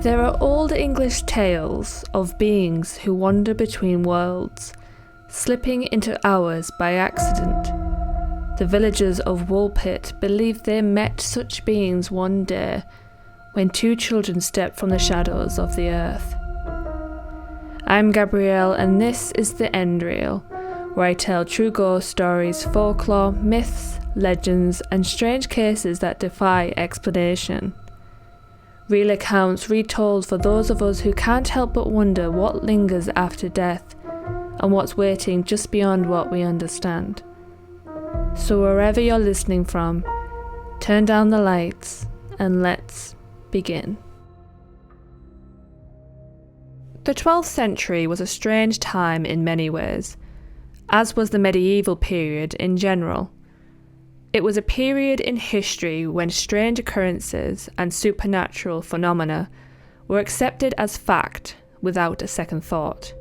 There are old English tales of beings who wander between worlds, slipping into ours by accident. The villagers of Woolpit believe they met such beings one day when two children stepped from the shadows of the earth. I'm Gabrielle, and this is TheEndReel, where I tell true ghost stories, folklore, myths, legends, and strange cases that defy explanation. Real accounts retold for those of us who can't help but wonder what lingers after death and what's waiting just beyond what we understand. So wherever you're listening from, turn down the lights and let's begin. The 12th century was a strange time in many ways, as was the medieval period in general. It was a period in history when strange occurrences and supernatural phenomena were accepted as fact without a second thought.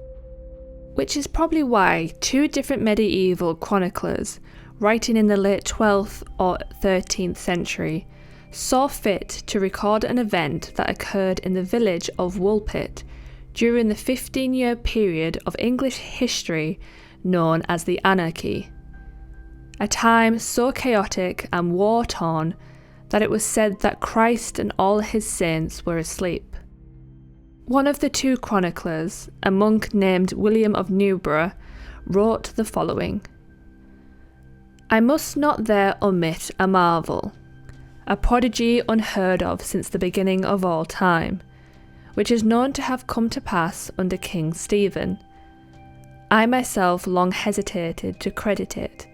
Which is probably why two different medieval chroniclers, writing in the late 12th or 13th century, saw fit to record an event that occurred in the village of Woolpit during the 15-year period of English history known as the Anarchy. A time so chaotic and war-torn that it was said that Christ and all his saints were asleep. One of the two chroniclers, a monk named William of Newburgh, wrote the following: I must not there omit a marvel, a prodigy unheard of since the beginning of all time, which is known to have come to pass under King Stephen. I myself long hesitated to credit it,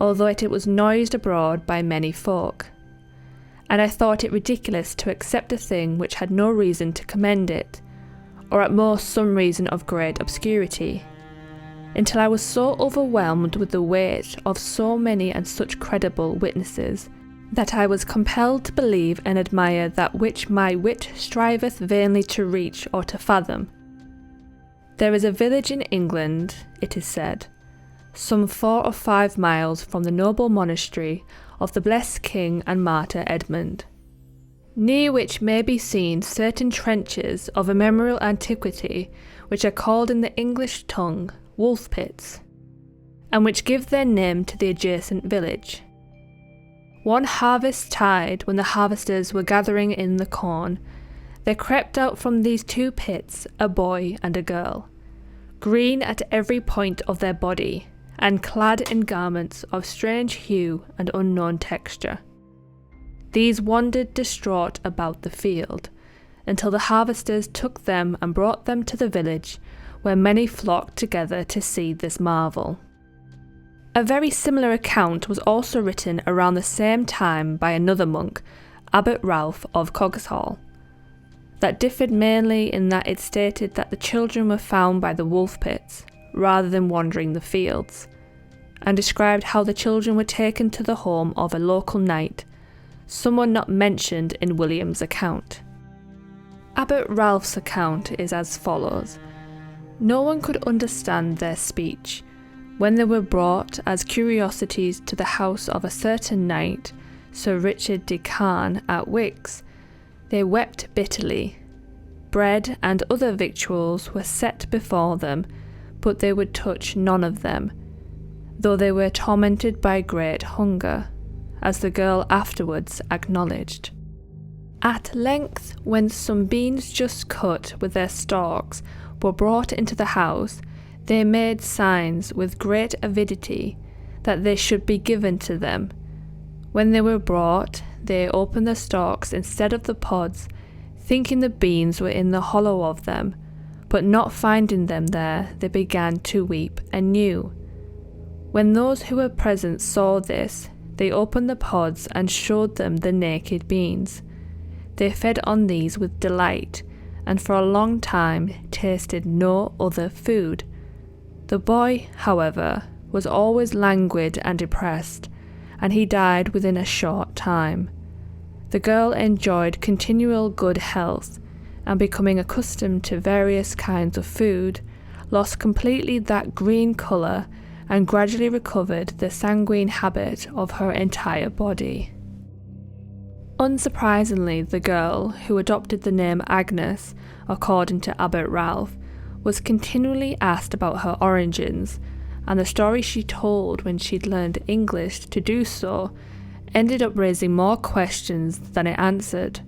although it was noised abroad by many folk, and I thought it ridiculous to accept a thing which had no reason to commend it, or at most some reason of great obscurity, until I was so overwhelmed with the weight of so many and such credible witnesses, that I was compelled to believe and admire that which my wit striveth vainly to reach or to fathom. There is a village in England, it is said, some 4 or 5 miles from the noble monastery of the blessed King and Martyr Edmund, near which may be seen certain trenches of immemorial antiquity which are called in the English tongue wolf pits, and which give their name to the adjacent village. One harvest tide, when the harvesters were gathering in the corn, there crept out from these 2 pits a boy and a girl, green at every point of their body, and clad in garments of strange hue and unknown texture. These wandered distraught about the field, until the harvesters took them and brought them to the village, where many flocked together to see this marvel. A very similar account was also written around the same time by another monk, Abbot Ralph of Coggeshall, that differed mainly in that it stated that the children were found by the wolf pits, rather than wandering the fields, and described how the children were taken to the home of a local knight, someone not mentioned in William's account. Abbot Ralph's account is as follows: no one could understand their speech. When they were brought as curiosities to the house of a certain knight, Sir Richard de Carn at Wix, they wept bitterly. Bread and other victuals were set before them, but they would touch none of them, though they were tormented by great hunger, as the girl afterwards acknowledged. At length, when some beans just cut with their stalks were brought into the house, they made signs with great avidity that they should be given to them. When they were brought, they opened the stalks instead of the pods, thinking the beans were in the hollow of them, but not finding them there, they began to weep anew. When those who were present saw this, they opened the pods and showed them the naked beans. They fed on these with delight, and for a long time tasted no other food. The boy, however, was always languid and depressed, and he died within a short time. The girl enjoyed continual good health, and becoming accustomed to various kinds of food, lost completely that green colour and gradually recovered the sanguine habit of her entire body. Unsurprisingly, the girl, who adopted the name Agnes, according to Abbot Ralph, was continually asked about her origins, and the story she told when she'd learned English to do so ended up raising more questions than it answered.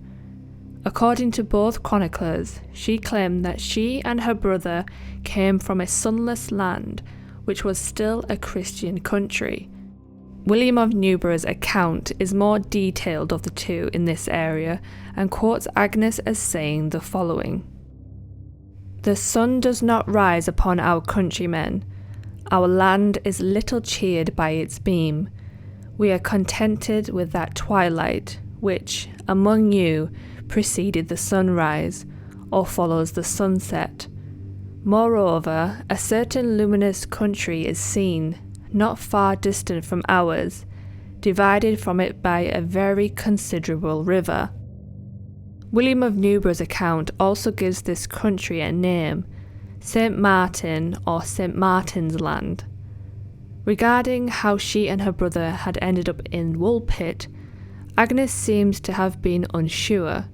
According to both chroniclers, she claimed that she and her brother came from a sunless land, which was still a Christian country. William of Newborough's account is more detailed of the two in this area and quotes Agnes as saying the following: "The sun does not rise upon our countrymen. Our land is little cheered by its beam. We are contented with that twilight which, among you, preceded the sunrise, or follows the sunset. Moreover, a certain luminous country is seen, not far distant from ours, divided from it by a very considerable river." William of Newborough's account also gives this country a name, St. Martin or St. Martin's Land. Regarding how she and her brother had ended up in Woolpit, Agnes seems to have been unsure.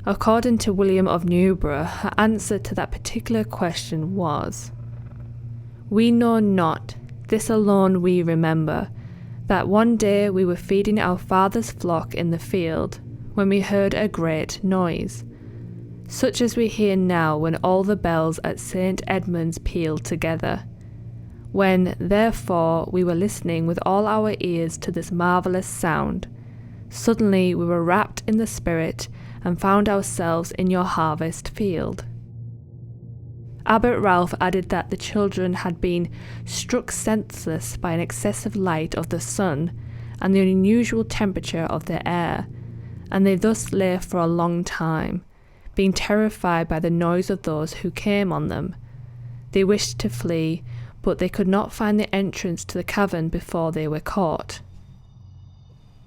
According to William of Newborough, her answer to that particular question was, "We know not, this alone we remember, that one day we were feeding our father's flock in the field, when we heard a great noise, such as we hear now when all the bells at St. Edmund's peal together. When, therefore, we were listening with all our ears to this marvellous sound, suddenly we were wrapped in the spirit and found ourselves in your harvest field." Abbot Ralph added that the children had been struck senseless by an excessive light of the sun and the unusual temperature of the air, and they thus lay for a long time, being terrified by the noise of those who came on them. They wished to flee, but they could not find the entrance to the cavern before they were caught.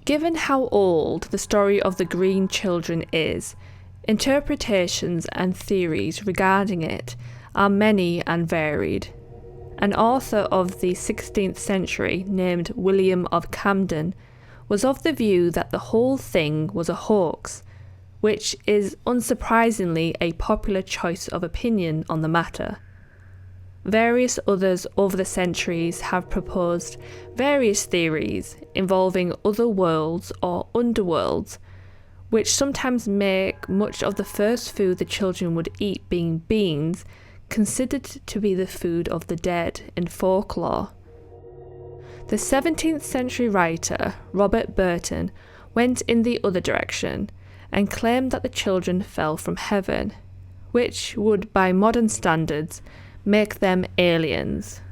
Given how old the story of the Green Children is, interpretations and theories regarding it are many and varied. An author of the 16th century named William of Camden was of the view that the whole thing was a hoax, which is unsurprisingly a popular choice of opinion on the matter. Various others over the centuries have proposed various theories involving other worlds or underworlds, which sometimes make much of the first food the children would eat, being beans, considered to be the food of the dead in folklore. The 17th century writer Robert Burton went in the other direction and claimed that the children fell from heaven, which would, by modern standards, make them aliens.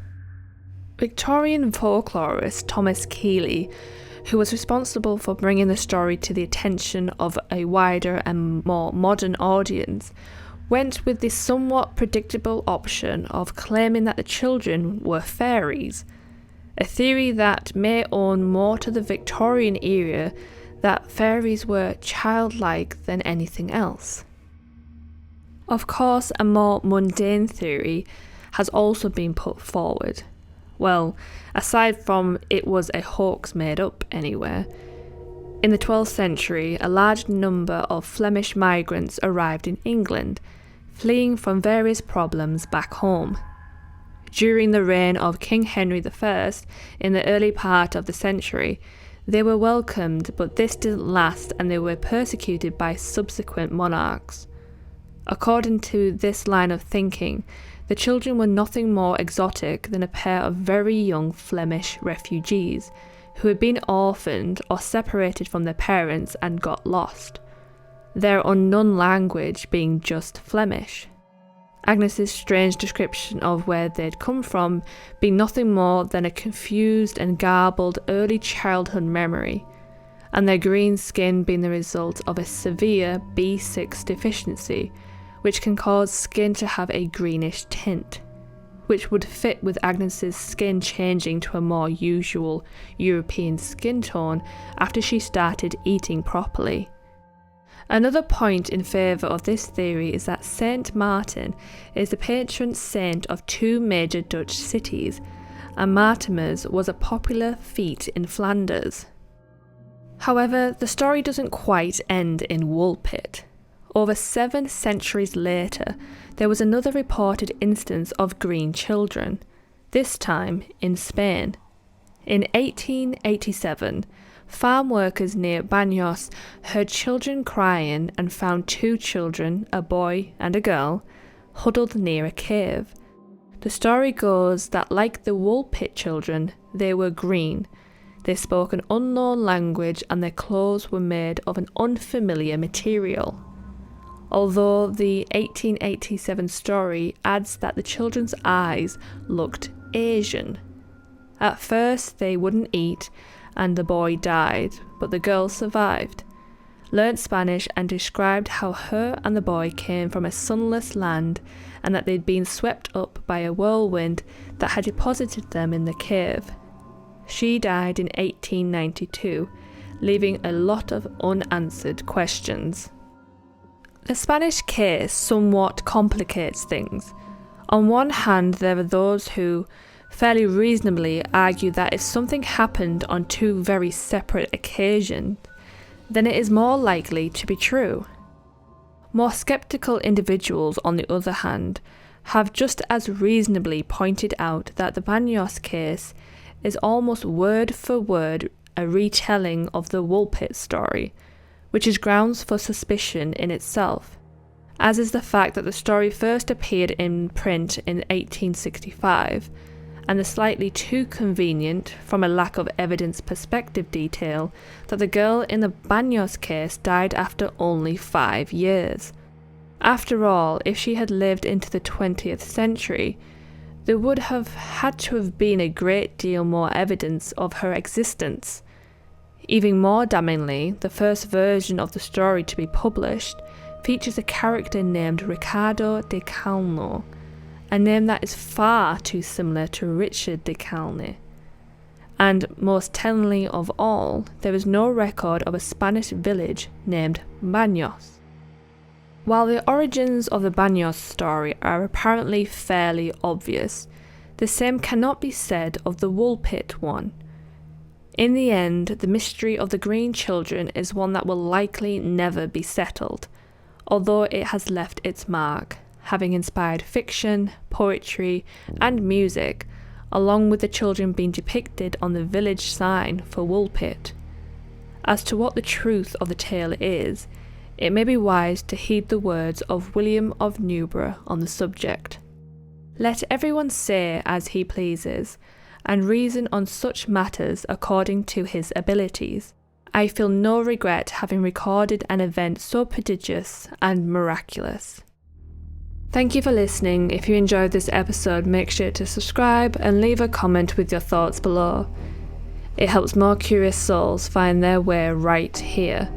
Victorian folklorist Thomas Keeley, who was responsible for bringing the story to the attention of a wider and more modern audience, went with the somewhat predictable option of claiming that the children were fairies, a theory that may owe more to the Victorian era, that fairies were childlike than anything else. Of course, a more mundane theory has also been put forward. Well, aside from it was a hoax made up anywhere. In the 12th century, a large number of Flemish migrants arrived in England, fleeing from various problems back home. During the reign of King Henry I in the early part of the century, they were welcomed, but this didn't last and they were persecuted by subsequent monarchs. According to this line of thinking, the children were nothing more exotic than a pair of very young Flemish refugees who had been orphaned or separated from their parents and got lost, their unknown language being just Flemish. Agnes's strange description of where they'd come from being nothing more than a confused and garbled early childhood memory, and their green skin being the result of a severe B6 deficiency, which can cause skin to have a greenish tint, which would fit with Agnes's skin changing to a more usual European skin tone after she started eating properly. Another point in favour of this theory is that Saint Martin is the patron saint of two major Dutch cities, and Martimas was a popular feat in Flanders. However, the story doesn't quite end in Woolpit. Over 7 centuries later, there was another reported instance of green children, this time in Spain. In 1887, farm workers near Baños heard children crying and found 2 children, a boy and a girl, huddled near a cave. The story goes that, like the Woolpit children, they were green. They spoke an unknown language and their clothes were made of an unfamiliar material. Although the 1887 story adds that the children's eyes looked Asian. At first they wouldn't eat and the boy died, but the girl survived, learnt Spanish and described how her and the boy came from a sunless land and that they'd been swept up by a whirlwind that had deposited them in the cave. She died in 1892, leaving a lot of unanswered questions. The Spanish case somewhat complicates things. On one hand, there are those who, fairly reasonably, argue that if something happened on 2 very separate occasions, then it is more likely to be true. More sceptical individuals, on the other hand, have just as reasonably pointed out that the Baños case is almost word for word a retelling of the Woolpit story, which is grounds for suspicion in itself, as is the fact that the story first appeared in print in 1865, and the slightly too convenient, from a lack of evidence perspective detail, that the girl in the Baños case died after only 5 years. After all, if she had lived into the 20th century, there would have had to have been a great deal more evidence of her existence. Even more damningly, the first version of the story to be published features a character named Ricardo de Calno, a name that is far too similar to Richard de Calne. And most tellingly of all, there is no record of a Spanish village named Baños. While the origins of the Baños story are apparently fairly obvious, the same cannot be said of the Woolpit one. In the end, the mystery of the Green Children is one that will likely never be settled, although it has left its mark, having inspired fiction, poetry, and music, along with the children being depicted on the village sign for Woolpit. As to what the truth of the tale is, it may be wise to heed the words of William of Newburgh on the subject. Let everyone say as he pleases, and reason on such matters according to his abilities. I feel no regret having recorded an event so prodigious and miraculous. Thank you for listening. If you enjoyed this episode, make sure to subscribe and leave a comment with your thoughts below. It helps more curious souls find their way right here.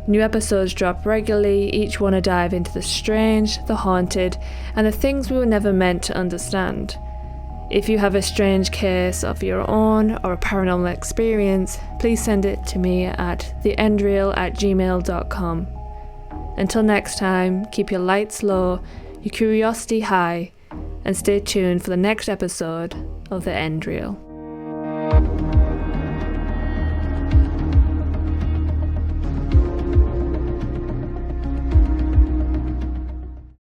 New episodes drop regularly, each one a dive into the strange, the haunted, and the things we were never meant to understand. If you have a strange case of your own or a paranormal experience, please send it to me at TheEndReel@gmail.com. Until next time, keep your lights low, your curiosity high, and stay tuned for the next episode of The End Reel.